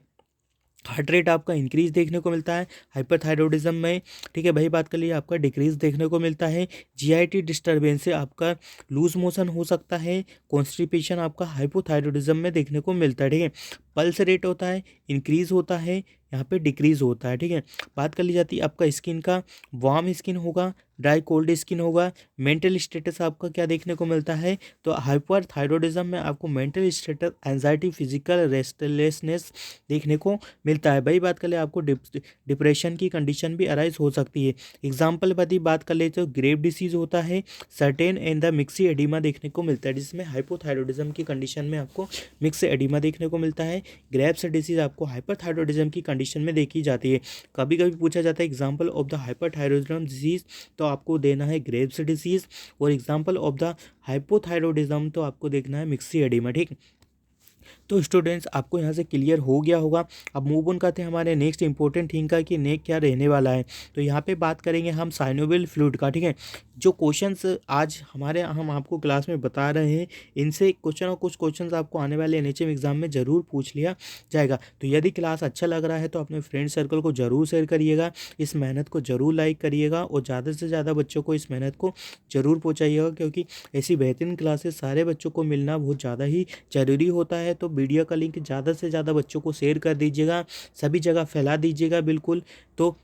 हार्ट रेट आपका इंक्रीज देखने को मिलता है हाइपरथायरॉयडिज्म में। ठीक है, भाई बात कर लिए आपका डिक्रीज देखने को मिलता है। GIT डिस्टर्बेंस से आपका लूज मोशन हो सकता है। कॉन्स्टिपेशन आपका हाइपोथायरॉयडिज्म में देखने को मिलता है। ठीक है, पल्स रेट होता है इंक्रीज होता है, यहाँ पे डिक्रीज होता है। ठीक है, बात कर ली जाती है आपका स्किन का, वार्म स्किन होगा, ड्राई कोल्ड स्किन होगा। मेंटल स्टेटस आपका क्या देखने को मिलता है, तो हाइपरथायरॉयडिज्म में आपको mental status anxiety, physical restlessness देखने को मिलता है। भाई बात कर ले आपको डिप्रेशन की कंडीशन भी अराइज हो सकती है। एग्जाम्पल यदि बात कर ले तो ग्रेव डिसीज होता है, certain and the mixie oedema देखने को मिलता है, जिसमें हाइपोथायरॉयडिज्म की कंडीशन में आपको मिक्स एडिमा देखने को मिलता है। ग्रेव्स डिसीज आपको हाइपरथायरॉयडिज्म की कंडीशन में देखी जाती है। कभी कभी पूछा जाता है example of the hyperthyroidism disease, तो आपको देना है ग्रेव्स डिसीज, और एग्जाम्पल ऑफ द हाइपोथायरॉयडिज्म तो आपको देखना है मिक्सी एडिमा। ठीक, तो स्टूडेंट्स आपको यहाँ से क्लियर हो गया होगा। अब मूव ऑन करते हैं हमारे नेक्स्ट इंपॉर्टेंट थिंग का कि नेक्स्ट क्या रहने वाला है। तो यहाँ पे बात करेंगे हम साइनोवियल फ्लूइड का, ठीक है। जो क्वेश्चंस आज हम आपको क्लास में बता रहे हैं, इनसे कुछ क्वेश्चंस आपको आने वाले एनएचएम एग्जाम में ज़रूर पूछ लिया जाएगा। तो यदि क्लास अच्छा लग रहा है तो अपने फ्रेंड सर्कल को ज़रूर शेयर करिएगा, इस मेहनत को ज़रूर लाइक करिएगा और ज़्यादा से ज़्यादा बच्चों को इस मेहनत को ज़रूर पहुँचाइएगा, क्योंकि ऐसी बेहतरीन क्लासेस सारे बच्चों को मिलना बहुत ज़्यादा ही ज़रूरी होता है। तो वीडियो का लिंक ज़्यादा से ज़्यादा बच्चों को शेयर कर दीजिएगा, सभी जगह फैला दीजिएगा बिल्कुल। तो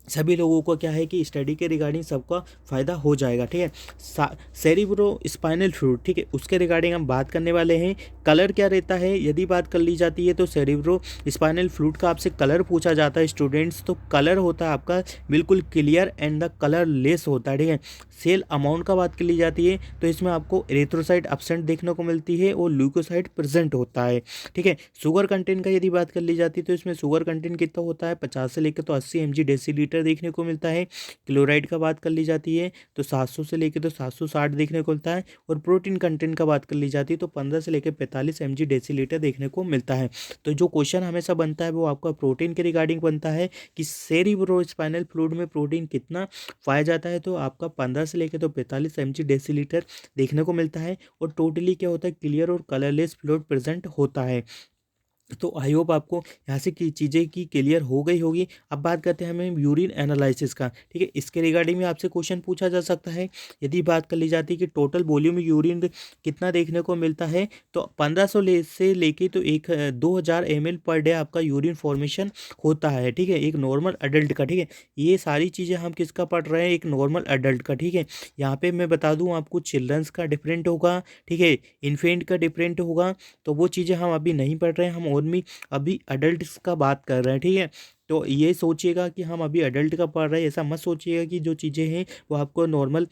सभी लोगों को क्या है कि स्टडी के रिगार्डिंग सबका फ़ायदा हो जाएगा, ठीक है। सेरिब्रो स्पाइनल फ्लूइड, ठीक है, उसके रिगार्डिंग हम बात करने वाले हैं। कलर क्या रहता है यदि बात कर ली जाती है तो सेरिब्रो स्पाइनल फ्लूइड का आपसे कलर पूछा जाता है स्टूडेंट्स, तो कलर होता है आपका बिल्कुल clear and the colour less होता है, ठीक है। सेल अमाउंट का बात कर ली जाती है तो इसमें आपको एरिथ्रोसाइट एब्सेंट देखने को मिलती है और ल्यूकोसाइट प्रेजेंट होता है, ठीक है। शुगर कंटेंट का यदि बात कर ली जाती है तो इसमें शुगर कंटेंट कितना होता है, 50 से लेकर तो 80 mg डेसीलीटर देखने को मिलता है। क्लोराइड का बात कर ली जाती है तो 700 से लेकर तो 760 देखने को मिलता है। और प्रोटीन कंटेंट का बात कर ली जाती है तो 15 से लेकर 45 mg डेसीलीटर देखने को मिलता है। तो जो क्वेश्चन हमेशा बनता है वो आपका प्रोटीन के रिगार्डिंग बनता है कि सेरिब्रोस्पाइनल फ्लूइड में प्रोटीन कितना पाया जाता है, तो आपका 15 से लेकर तो 45 mg डेसीलीटर देखने को मिलता है। और टोटली क्या होता है, क्लियर और कलरलेस फ्लूइड प्रेजेंट होता है। तो आई होप आपको यहाँ से की चीज़ें की क्लियर हो गई होगी। अब बात करते हैं हमें यूरिन एनालिसिस का, ठीक है। इसके रिगार्डिंग में आपसे क्वेश्चन पूछा जा सकता है। यदि बात कर ली जाती है कि टोटल वॉल्यूम यूरिन कितना देखने को मिलता है, तो 1500 से लेके तो 2000 ml पर डे आपका यूरिन फॉर्मेशन होता है, ठीक है, एक नॉर्मल अडल्ट का, ठीक है। ये सारी चीज़ें हम किसका पढ़ रहे हैं, एक नॉर्मल अडल्ट का, ठीक है। यहाँ पे मैं बता दूँ आपको चिल्ड्रंस का डिफरेंट होगा, ठीक है, इन्फेंट का डिफरेंट होगा। तो वो चीज़ें हम अभी नहीं पढ़ रहे हैं, हम ओनली अभी अडल्ट्स का बात कर रहे हैं, ठीक है। तो ये सोचिएगा कि हम अभी अडल्ट का पढ़ रहे हैं, ऐसा मत सोचिएगा कि जो चीज़ें हैं वो आपको नॉर्मल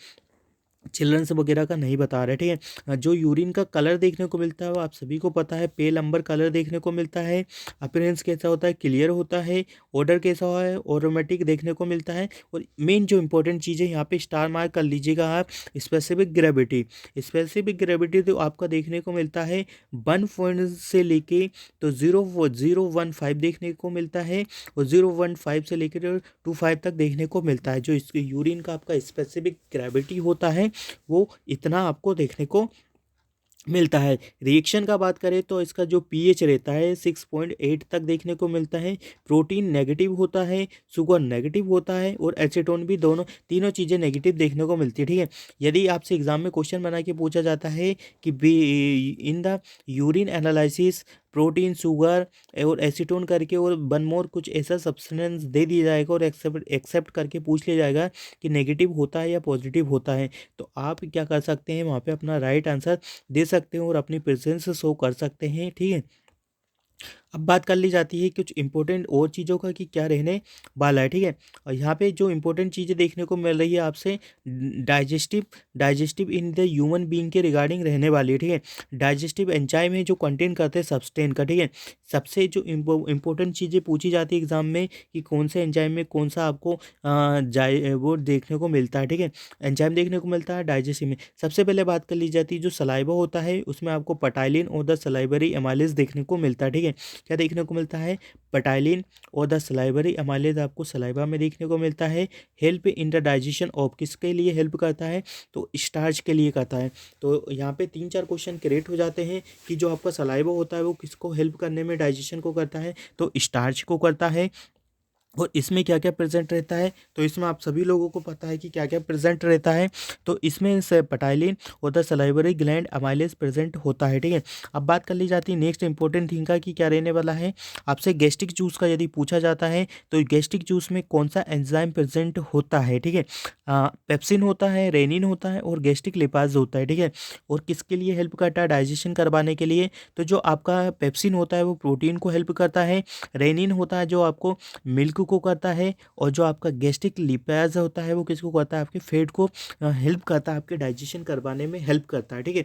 चिल्ड्रंस वगैरह का नहीं बता रहे, ठीक है। जो यूरिन का कलर देखने को मिलता है वो आप सभी को पता है, पेल अंबर कलर देखने को मिलता है। अपीयरेंस कैसा होता है, क्लियर होता है। ऑर्डर कैसा है, ऑटोमेटिक देखने को मिलता है। और मेन जो इंपॉर्टेंट चीज़ है यहाँ पे स्टार मार्क कर लीजिएगा आप, स्पेसिफिक ग्रेविटी। स्पेसिफिक ग्रेविटी तो आपका देखने को मिलता है 1 से लेके तो 0.015 देखने को मिलता है और 0.15 से लेकर 2.5 तक देखने को मिलता है। जो इस यूरिन का आपका स्पेसिफिक ग्रेविटी होता है वो इतना आपको देखने को मिलता है। रिएक्शन का बात करें तो इसका जो पीएच रहता है 6.8 तक देखने को मिलता है। प्रोटीन नेगेटिव होता है, शुगर नेगेटिव होता है और एसीटोन भी, तीनों चीज़ें नेगेटिव देखने को मिलती है, ठीक है। यदि आपसे एग्जाम में क्वेश्चन बना के पूछा जाता है कि in the urine analysis protein, sugar और एसीटोन करके और वन मोर कुछ ऐसा सब्सटेंस दे दिया जाएगा और एक्सेप्ट करके पूछ लिया जाएगा कि नेगेटिव होता है या पॉजिटिव होता है, तो आप क्या कर सकते हैं, वहाँ पे अपना राइट आंसर दे सकते हैं और अपनी प्रेजेंस शो कर सकते हैं, ठीक है। अब बात कर ली जाती है कुछ इंपॉर्टेंट और चीज़ों का कि क्या रहने वाला है, ठीक है। और यहाँ पे जो इंपॉर्टेंट चीज़ें देखने को मिल रही है आपसे digestive in the human being के रिगार्डिंग रहने वाली है, ठीक है। डाइजेस्टिव एंजाइम है जो कंटेन करते हैं सब्सटेंस का, ठीक है। सबसे जो इंपॉर्टेंट चीज़ें पूछी जाती है एग्जाम में कि कौन से एंजाइम में कौन सा आपको वो देखने को मिलता है, ठीक है। एंजाइम देखने को मिलता है डाइजेस्टिव में। सबसे पहले बात कर ली जाती है जो सलाइवा होता है उसमें आपको पटाइलिन और द सलाइवरी एमाइलेज देखने को मिलता है, ठीक है। क्या देखने को मिलता है, पटाइलिन और द सलाइवरी एमाइलेज आपको सलाइवा में देखने को मिलता है। Help in the digestion of, किसके लिए हेल्प करता है, तो स्टार्च के लिए करता है। तो यहाँ पे 3-4 क्वेश्चन क्रिएट हो जाते हैं कि जो आपका सलाइवा होता है वो किसको हेल्प करने में, डाइजेशन को करता है, तो स्टार्च को करता है। और इसमें क्या क्या प्रेजेंट रहता है, तो इसमें आप सभी लोगों को पता है कि क्या क्या प्रेजेंट रहता है। तो इसमें से पटाइलिन और the salivary gland amylase present होता है, ठीक है। अब बात कर ली जाती है नेक्स्ट इंपॉर्टेंट थिंग का कि क्या रहने वाला है। आपसे गैस्ट्रिक जूस का यदि पूछा जाता है तो गैस्ट्रिक जूस में कौन सा एंजाइम प्रेजेंट होता है, ठीक है। पेप्सिन होता है, रेनिन होता है और गैस्ट्रिक लिपाज होता है, ठीक है। और किसके लिए हेल्प करता है, डाइजेशन करवाने के लिए। तो जो आपका पेप्सिन होता है वो प्रोटीन को हेल्प करता है। रेनिन होता है जो आपको मिल्क को करता है। और जो आपका गैस्ट्रिक लिपेज होता है वो किसको करता है, आपके फैट को हेल्प करता है, आपके डाइजेशन करवाने में हेल्प करता है, ठीक है।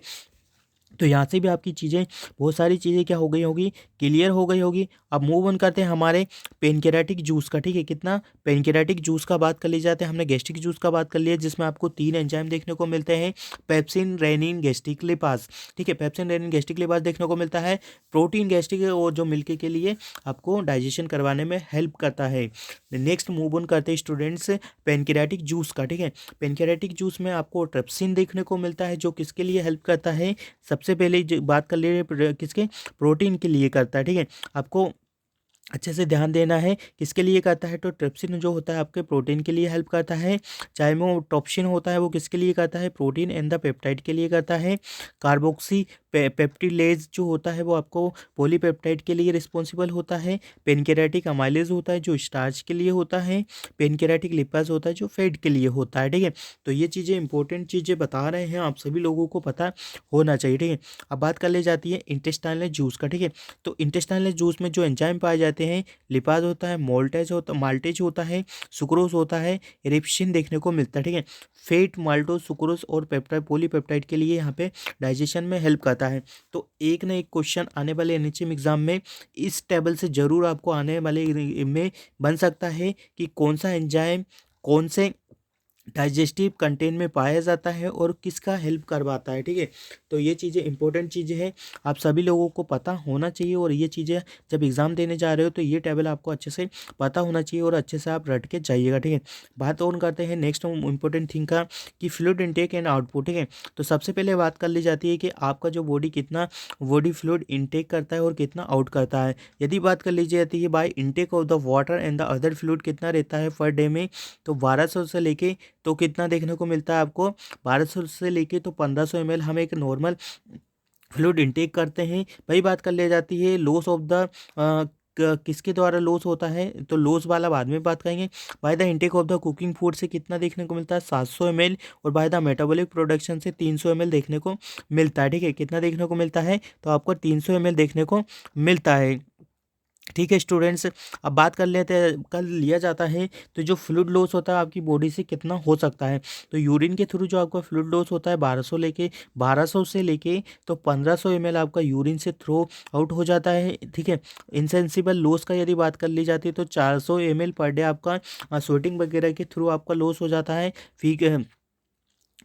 तो यहाँ से भी आपकी चीज़ें, बहुत सारी चीज़ें क्या हो गई होगी, क्लियर हो गई होगी। अब मूव ऑन करते हैं हमारे पेनक्रेटिक जूस का, ठीक है। कितना पेनक्रेटिक जूस का बात कर ली जाते हैं, हमने गैस्ट्रिक जूस का बात कर लिया, जिसमें आपको 3 एंजाइम देखने को मिलते हैं, पेप्सिन, रेनिन, गैस्ट्रिक लिपास, ठीक है। पेप्सिन, रेनिन, गैस्ट्रिक लिपास देखने को मिलता है। प्रोटीन गैस्ट्रिक और जो मिल्क के लिए आपको डाइजेशन करवाने में हेल्प करता है। नेक्स्ट मूव ऑन करते हैं स्टूडेंट्स पेनक्रेटिक जूस का, ठीक है। पेनक्रेटिक जूस में आपको ट्रिप्सिन देखने को मिलता है, जो किसके लिए हेल्प करता है, सबसे पहले जो बात कर ले किसके, प्रोटीन के लिए करता है, ठीक है। आपको अच्छे से ध्यान देना है किसके लिए करता है, तो ट्रिप्सिन जो होता है आपके प्रोटीन के लिए हेल्प करता है। चाहे वो टॉप्सिन होता है, वो किसके लिए करता है, प्रोटीन एंड द पेप्टाइड के लिए करता है। कार्बोक्सी पेप्टिलेज जो होता है वो आपको पॉलीपेप्टाइड के लिए रिस्पॉन्सिबल होता है। पेनक्रेटिक अमाइलेज होता है जो स्टार्च के लिए होता है। पेनक्रेटिक लिपास होता है जो फैट के लिए होता है, ठीक है। तो ये चीज़ें इंपॉर्टेंट चीज़ें बता रहे हैं, आप सभी लोगों को पता होना चाहिए, ठीक है। अब बात कर ले जाती है इंटेस्टाइनल जूस का, ठीक है। तो इंटेस्टाइनल जूस में जो एंजाइम पाए जाते हैं, लिपाज होता है, माल्टेज होता है, सुक्रोज होता है, रिप्सिन देखने को मिलता है, ठीक है। फैट, माल्टोज, सुक्रोज और पेप्टाइड, पॉलीपेप्टाइड के लिए यहाँ पे डाइजेशन में हेल्प करता है। तो एक ना एक क्वेश्चन आने वाले एनएचएम एग्जाम में इस टेबल से जरूर आपको आने वाले में बन सकता है कि कौन सा एंजाइम कौन से डाइजेस्टिव कंटेंट में पाया जाता है और किसका हेल्प करवाता है, ठीक है। तो ये चीज़ें इंपॉर्टेंट चीज़ें हैं, आप सभी लोगों को पता होना चाहिए। और ये चीज़ें जब एग्ज़ाम देने जा रहे हो तो ये टेबल आपको अच्छे से पता होना चाहिए और अच्छे से आप रट के जाइएगा, ठीक है। बात ऑन करते हैं नेक्स्ट इंपॉर्टेंट थिंग का कि फ्लूइड इनटेक एंड आउटपुट, ठीक है। तो सबसे पहले बात कर ली जाती है कि आपका जो बॉडी कितना बॉडी फ्लूइड इनटेक करता है और कितना आउट करता है। यदि बात कर ली जाती है by intake of the water and the other fluid कितना रहता है पर डे में, तो 1200 से लेके तो कितना देखने को मिलता है आपको, 1200 से लेके तो 1500 ml हम एक नॉर्मल फ्लूइड इंटेक करते हैं। वही बात कर ले जाती है लॉस ऑफ द किसके द्वारा लॉस होता है, तो लॉस वाला बाद में बात करेंगे। By the intake of the cooking food से कितना देखने को मिलता है, 700 ml। और बाय द मेटाबॉलिक प्रोडक्शन से 300 ml देखने को मिलता है, ठीक है। कितना देखने को मिलता है, तो आपको 300 ml देखने को मिलता है, ठीक है स्टूडेंट्स। अब बात कर लेते हैं, कर लिया जाता है तो जो फ्लूइड लॉस होता है आपकी बॉडी से कितना हो सकता है, तो यूरिन के थ्रू जो आपका फ्लूइड लॉस होता है 1200 से लेके तो 1500 ml आपका यूरिन से थ्रो आउट हो जाता है, ठीक है। इनसेंसिबल लॉस का यदि बात कर ली जाती है तो 400 ml पर डे आपका स्वेटिंग वगैरह के थ्रू आपका लॉस हो जाता है।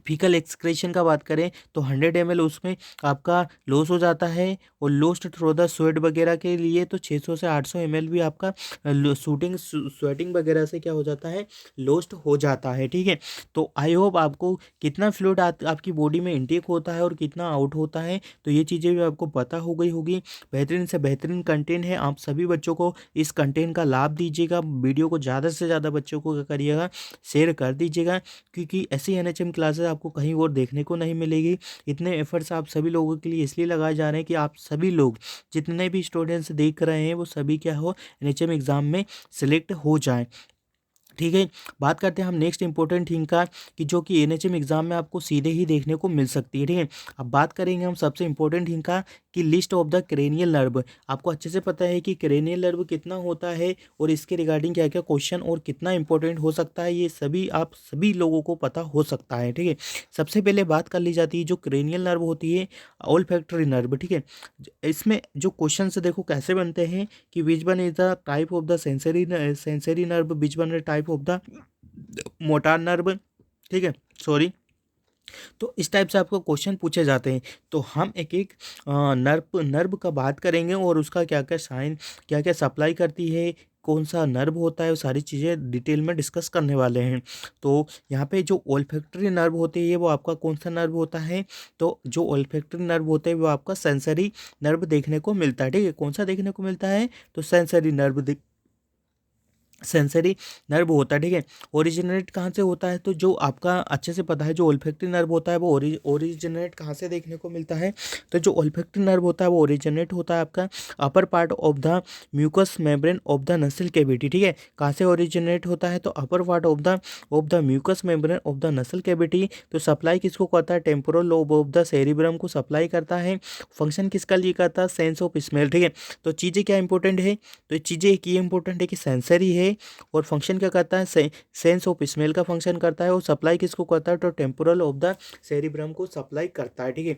फीकल एक्सक्रेशन का बात करें तो 100 ml उसमें आपका लॉस हो जाता है। और लॉस्ट थ्रू द स्वेट वगैरह के लिए तो 600 से 800 ml भी आपका स्वेटिंग वगैरह से क्या हो जाता है, लॉस्ट हो जाता है, ठीक है। तो आई होप आपको कितना फ्लूइड आपकी बॉडी में इनटेक होता है और कितना आउट होता है, तो ये चीज़ें भी आपको पता हो गई होगी। बेहतरीन से बेहतरीन कंटेंट है, आप सभी बच्चों को इस कंटेंट का लाभ दीजिएगा। वीडियो को ज़्यादा से ज़्यादा बच्चों को क्या करिएगा, शेयर कर दीजिएगा, क्योंकि ऐसी एनएचएम क्लासेस आपको कहीं और देखने को नहीं मिलेगी। इतने एफर्ट्स आप सभी लोगों के लिए इसलिए लगाए जा रहे हैं कि आप सभी लोग जितने भी स्टूडेंट्स देख रहे हैं वो सभी क्या हो, एनएचएम एग्ज़ाम में सिलेक्ट हो जाएं, ठीक है। बात करते हैं हम नेक्स्ट इंपॉर्टेंट थिंग का कि जो कि एनएचएम एग्जाम में आपको सीधे ही देखने को मिल सकती है, ठीक है। अब बात करेंगे हम सबसे इंपॉर्टेंट थिंग का कि list of the cranial nerve. आपको अच्छे से पता है कि क्रेनियल नर्व कितना होता है और इसके रिगार्डिंग क्या क्या क्वेश्चन और कितना इंपॉर्टेंट हो सकता है, ये सभी आप सभी लोगों को पता हो सकता है, ठीक है। सबसे पहले बात कर ली जाती है जो क्रेनियल नर्व होती है, ऑल फैक्टरी नर्व, ठीक है। इसमें जो क्वेश्चन देखो कैसे बनते हैं कि which one is the type of the sensory nerve, which one is type of the motor nerve, ठीक है, सॉरी। तो इस टाइप से आपको क्वेश्चन पूछे जाते हैं। तो हम एक एक नर्व नर्व का बात करेंगे और उसका क्या क्या साइन, क्या क्या सप्लाई करती है, कौन सा नर्व होता है, वो सारी चीज़ें डिटेल में डिस्कस करने वाले हैं। तो यहाँ पे जो ओल्फैक्टरी नर्व होती है वो आपका कौन सा नर्व होता है, तो जो ओल्फैक्टरी नर्व होते हैं वो आपका सेंसरी नर्व देखने को मिलता है, ठीक है। कौन सा देखने को मिलता है, तो सेंसरी नर्व होता है, ठीक है। ओरिजिनेट कहाँ से होता है, तो जो आपका अच्छे से पता है जो ओल्फैक्टरी नर्व होता है वो ओरिजिनेट कहाँ से देखने को मिलता है, तो जो ओल्फैक्टरी नर्व होता है वो ओरिजिनेट होता है आपका upper part of the mucous membrane of the nasal cavity, ठीक है। कहाँ से ओरिजिनेट होता है, तो upper part of the mucous membrane of the nasal cavity. तो सप्लाई किसको करता है, temporal lobe of the cerebrum को सप्लाई करता है। फंक्शन किसका लिए करता है, सेंस ऑफ स्मेल, ठीक है। तो चीज़ें क्या इंपॉर्टेंट है, तो चीज़ें एक ये इंपॉर्टेंट है कि सेंसरी है और फंक्शन क्या करता है, सेंस ऑफ स्मेल का फंक्शन करता है। और सप्लाई किसको करता है, तो टेम्पोरल ऑफ द सेरिब्रम को सप्लाई करता है, ठीक है।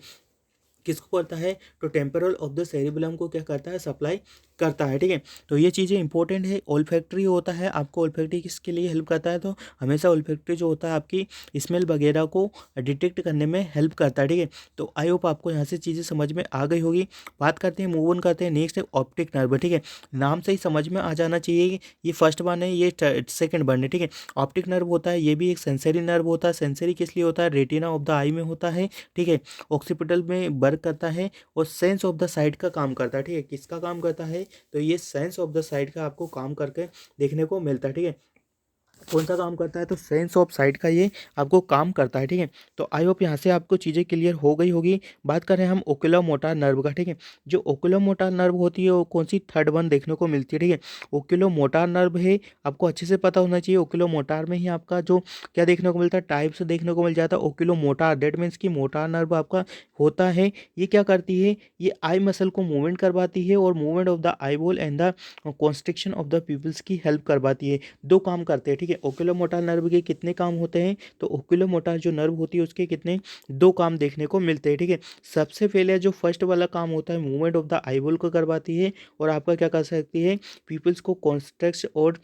किसको करता है, तो टेम्पोरल ऑफ द सेरिबेलम को क्या करता है, सप्लाई करता है। ठीक है, तो ये चीज़ें इंपॉर्टेंट है। ओल्फैक्टरी होता है आपको, ओल्फैक्टरी किसके लिए हेल्प करता है, तो हमेशा ओल्फैक्टरी जो होता है आपकी स्मेल वगैरह को डिटेक्ट करने में हेल्प करता है। ठीक है, तो आई होप आपको यहाँ से चीज़ें समझ में आ गई होगी। बात करते हैं, मूव ऑन करते हैं नेक्स्ट है ऑप्टिक नर्व। ठीक है, नाम से ही समझ में आ जाना चाहिए कि ये फर्स्ट वन है, ये सेकंड वन है। ठीक है, ऑप्टिक नर्व होता है, ये भी एक सेंसरी नर्व होता है। सेंसरी किस लिए होता है, रेटिना ऑफ द आई में होता है। ठीक है, ऑक्सीपिटल में वर्क करता है और सेंस ऑफ द साइट का काम करता है। ठीक है, किसका काम करता है, तो ये सेंस ऑफ द साइट का आपको काम करके देखने को मिलता है। ठीक है, कौन सा काम करता है, तो सेंस ऑफ साइट का ये आपको काम करता है। ठीक है, तो आई होप यहाँ से आपको चीज़ें क्लियर हो गई होगी। बात करें हम ओकुलर मोटार नर्व का। ठीक है, जो ओकुलर मोटार नर्व होती है वो कौन सी, थर्ड वन देखने को मिलती है। ठीक है, ओकुलर मोटार नर्व है, आपको अच्छे से पता होना चाहिए। ओकुलर मोटार में ही आपका जो क्या देखने को मिलता है, टाइप्स देखने को मिल जाता है। ओकुलर मोटार दैट मीन्स कि मोटार नर्व आपका होता है, ये क्या करती है, ये आई मसल को मूवमेंट करवाती है और movement of the eyeball and the constriction of the pupils की हेल्प करवाती है। दो काम करते हैं। ठीक है, ओक्यूलोमोटर नर्व के कितने काम होते हैं, तो ओक्यूलोमोटर जो नर्व होती है उसके कितने, दो काम देखने को मिलते हैं। ठीक है, सबसे पहले जो फर्स्ट वाला काम होता है, मूवमेंट ऑफ द आईबॉल को करवाती है और आपका क्या कर सकती है, पीपल्स को कॉन्स्ट्रक्ट और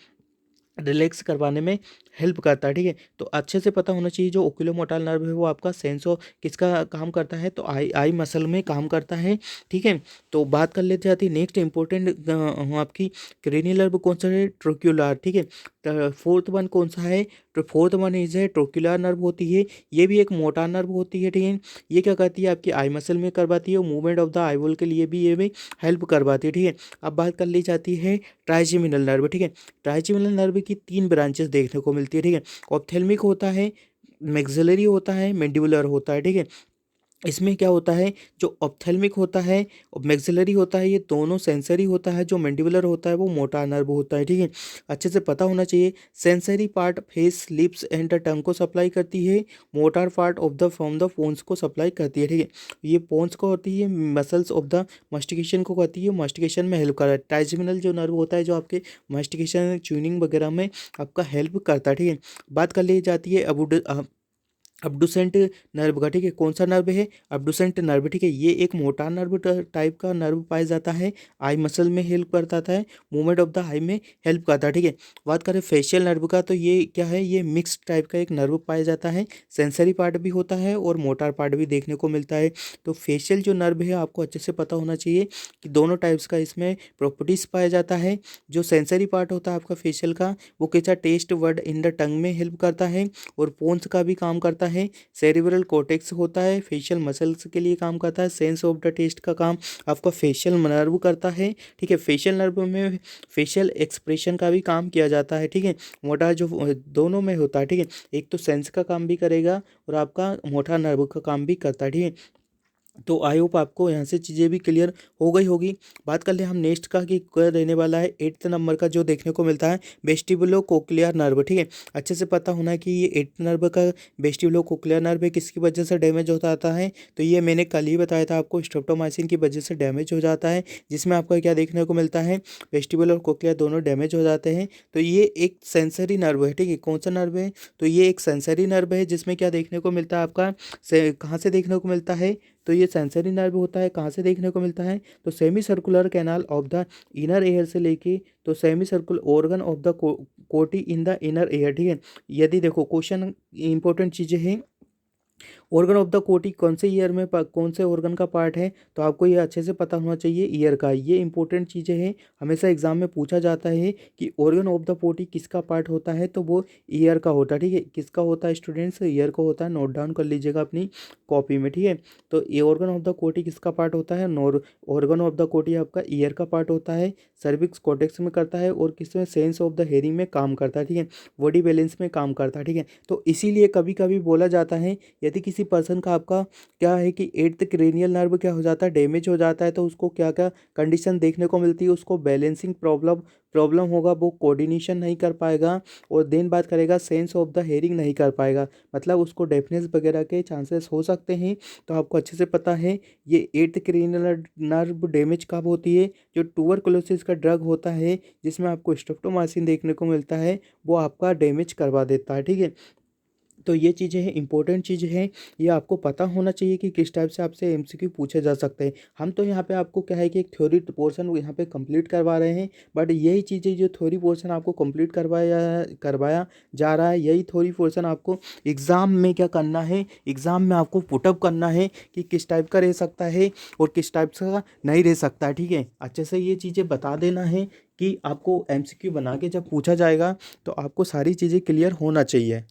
रिलैक्स करवाने में हेल्प करता है। ठीक है, तो अच्छे से पता होना चाहिए जो ओक्यूलोमोटर नर्व है वो आपका सेंस ऑफ किसका काम करता है, तो आई आई मसल में काम करता है। ठीक है, तो बात कर लेते जाती है नेक्स्ट इंपॉर्टेंट आपकी क्रेनियल नर्व कौन सा है, ट्रोक्यूलर। ठीक है, तो फोर्थ वन कौन सा है, तो फोर्थ वन इज है ट्रोक्यूलर नर्व होती है, ये भी एक मोटार नर्व होती है। ठीक है, ये क्या करती है, आपकी आई मसल में करवाती है और मूवमेंट ऑफ द आईबॉल के लिए भी ये भी हेल्प करवाती है। ठीक है, अब बात कर ली जाती है ट्राइजेमिनल नर्व। ठीक है, ट्राइजेमिनल नर्व की तीन ब्रांचेस देखने को मिलती है। ठीक है, ऑप्थेल्मिक होता है, मैक्सिलरी होता है, मैंडिबुलर होता है। ठीक है, इसमें क्या होता है, जो ऑप्थेल्मिक होता है और मैक्सिलरी होता है, ये दोनों सेंसरी होता है। जो मैंडिबुलर होता है वो मोटार नर्व होता है। ठीक है, अच्छे से पता होना चाहिए। Sensory part face, lips and tongue को सप्लाई करती है। Motor part of the from the pons को सप्लाई करती है। ठीक है, ये पोन्स को होती है, मसल्स ऑफ द मस्टिकेशन को करती है, मस्टिकेशन में हेल्प कर रहा है। ट्राइजेमिनल जो नर्व होता है जो आपके मस्टिकेशन ट्यूनिंग वगैरह में आपका हेल्प करता है। ठीक है, बात कर ली जाती है अब्डुसेंट नर्व का। ठीक है, कौन सा नर्व है, अब्डुसेंट नर्व। ठीक है, ये एक मोटार नर्व टाइप का नर्व पाया जाता है, आई मसल में हेल्प करता है, मूवमेंट ऑफ द आई में हेल्प करता है। ठीक है, बात करें फेशियल नर्व का, तो ये क्या है, ये मिक्स टाइप का एक नर्व पाया जाता है, सेंसरी पार्ट भी होता है और मोटार पार्ट भी देखने को मिलता है। तो फेशियल जो नर्व है आपको अच्छे से पता होना चाहिए कि दोनों टाइप्स का इसमें प्रॉपर्टीज पाया जाता है। जो सेंसरी पार्ट होता है आपका फेशियल का, वो कैसा, taste word in the tongue में हेल्प करता है और पोन्स का भी काम करता है। सेरिब्रल कोर्टेक्स होता है, फेशियल मसल्स के लिए काम करता है। सेंस ऑफ द टेस्ट का काम आपका फेशियल नर्व करता है। ठीक है, फेशियल नर्व में फेशियल एक्सप्रेशन का भी काम किया जाता है। ठीक है, मोटा जो दोनों में होता है। ठीक है, एक तो सेंस का काम भी करेगा और आपका मोटा नर्व का काम भी करता है। ठीक है, तो आई होप आपको यहाँ से चीज़ें भी क्लियर हो गई होगी। बात कर ले हम नेक्स्ट का कि क्या रहने वाला है, 8th नंबर का जो देखने को मिलता है वेस्टिबुलो कोक्लियर नर्व। ठीक है, अच्छे से पता होना है कि ये 8th नर्व का वेस्टिबुलो कोक्लियर नर्व है, किसकी वजह से डैमेज होता आता है, तो ये मैंने कल ही बताया था आपको, स्ट्रेप्टोमाइसिन की वजह से डैमेज हो जाता है, जिसमें आपको क्या देखने को मिलता है, वेस्टिबुल और कोक्लियर दोनों डैमेज हो जाते हैं। तो ये एक सेंसरी नर्व है। ठीक है, कौन सा नर्व है, तो ये एक सेंसरी नर्व है, जिसमें क्या देखने को मिलता है आपका, कहाँ से देखने को मिलता है, तो ये सेंसरी नर्व होता है, कहाँ से देखने को मिलता है, तो semi circular canal of the inner air से लेके तो semi circular organ of the कोटी इन द इनर एयर। ठीक है, यदि देखो क्वेश्चन इंपॉर्टेंट चीज़ें हैं, ऑर्गन ऑफ द कोटी कौन से ईयर में कौन से ऑर्गन का पार्ट है, तो आपको ये अच्छे से पता होना चाहिए ईयर का। ये इंपॉर्टेंट चीज़ें हैं, हमेशा एग्जाम में पूछा जाता है कि ऑर्गन ऑफ द पोटी किसका पार्ट होता है, तो वो ईयर का होता है। ठीक है, किसका होता है स्टूडेंट्स, ईयर का होता है, नोट डाउन कर लीजिएगा अपनी कॉपी में। ठीक है, तो ये ऑर्गन ऑफ द कोटी किसका पार्ट होता है, नोर ऑर्गन ऑफ द कोटी आपका ईयर का पार्ट होता है, सर्विक्स कॉर्टेक्स में करता है और किसमें, सेंस ऑफ द हेयरिंग में काम करता है। ठीक है, बॉडी बैलेंस में काम करता है। ठीक है, तो इसीलिए कभी कभी बोला जाता है यदि किसी पर्सन का आपका क्या है कि 8th क्रेनियल नर्व क्या हो जाता है, डैमेज हो जाता है, तो उसको क्या क्या कंडीशन देखने को मिलती है, उसको बैलेंसिंग प्रॉब्लम प्रॉब्लम होगा, वो कोऑर्डिनेशन नहीं कर पाएगा और देन बात करेगा सेंस ऑफ द हेयरिंग नहीं कर पाएगा, मतलब उसको डेफनेस वगैरह के चांसेस हो सकते हैं। तो आपको अच्छे से पता है ये 8th क्रेनियल नर्व डैमेज कब होती है, जो ट्यूबरकुलोसिस का ड्रग होता है जिसमें आपको स्ट्रेप्टोमाइसिन देखने को मिलता है, वो आपका डैमेज करवा देता है। ठीक है, तो ये चीज़ें हैं, इंपॉर्टेंट चीज़ें हैं, ये आपको पता होना चाहिए कि किस टाइप से आपसे एमसीक्यू पूछे जा सकते हैं। हम तो यहाँ पे आपको क्या है कि एक थ्योरी पोर्शन यहाँ पे कंप्लीट करवा रहे हैं, बट यही चीज़ें जो थ्योरी पोर्शन आपको कंप्लीट करवाया जा रहा है, यही थ्योरी पोर्शन आपको एग्ज़ाम में क्या करना है, एग्ज़ाम में आपको पुटअप करना है कि किस टाइप का रह सकता है और किस टाइप का नहीं रह सकता है। ठीक है, अच्छे से ये चीज़ें बता देना है कि आपको एमसीक्यू बना के जब पूछा जाएगा तो आपको सारी चीज़ें क्लियर होना चाहिए।